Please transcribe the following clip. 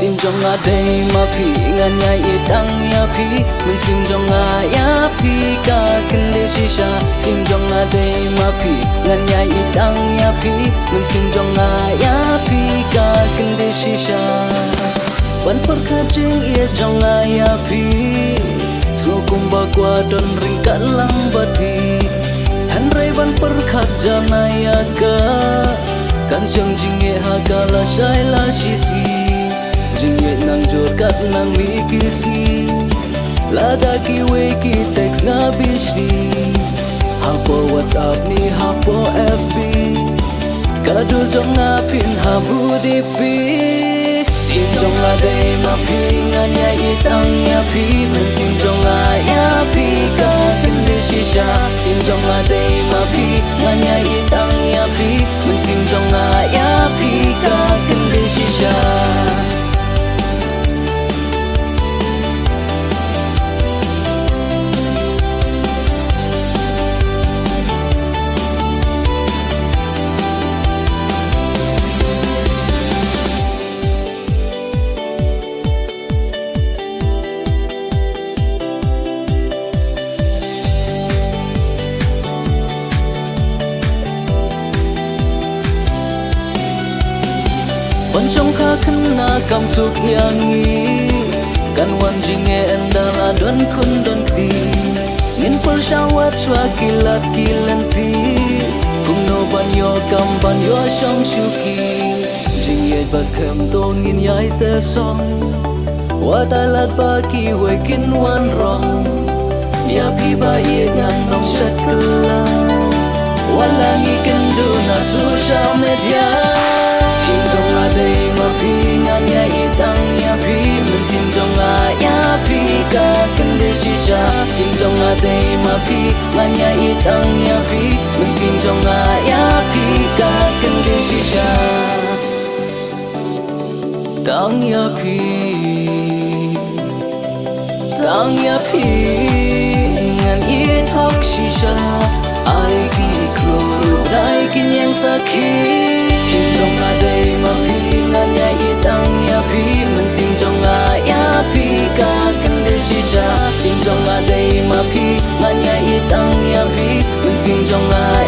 Sim trong ngã đây mà phi ngàn nhà ye tăng ya phi mình sim trong ngã ya phi cả kinh đê shisha sim trong ngã đây mà phi ngàn nhà ye tăng ya phi mình sim trong ngã ya phi cả kinh đê shisha vẫn phật khát chính ye trong ngã ya phi so cùng ba qua đơn ring cả lăng bát phi hắn ray vẫn phật khát jana ya ka kan chang jing ye ha ka la shai la shisi Jinget nang jor kat nang mikisi Lada ki we ki text nga bishni Hapo WhatsApp ni hapo FB Kadul jong nga pin habu dipi Sim jong nga day ma pi nga nya itang ya pi Men sim jong nga ya pi ka kindi shisha Sim jong nga day ma pi nga nya itang ya pi Men sim jong nga ya pi ka kindi shisha Vẫn trong khá khăn na cảm xúc nhà nghi Kan wan jinge endala don kun don ti Ngin pul shawat chua kilat kilanti Kung no banyo kam banyo shong shuki Jinge bas kem to ngin yai te song Watalat ba ki we kin wan rong Ya pi ba ye ngan nong shat kala Wala ngi kendo na social media Sim trong ngã đây mà phi ngan ya itang ya phi mình sim trong ngã ya phi cả kinh đê shisha sim trong ngã đây mà phi ngan ya itang ya phi mình sim trong ngã ya phi cả kinh đê shisha tang ya phi ngan it hok shisha ai ki kloro dai kin yang sakhi sim trong ngã đây mà phi ngan ya itang ya phi mình sim trong ngã ya phi cả kinh đê shisha sim trong ngã đây mà phi ngan ya itang ya phi mình sim trong ngã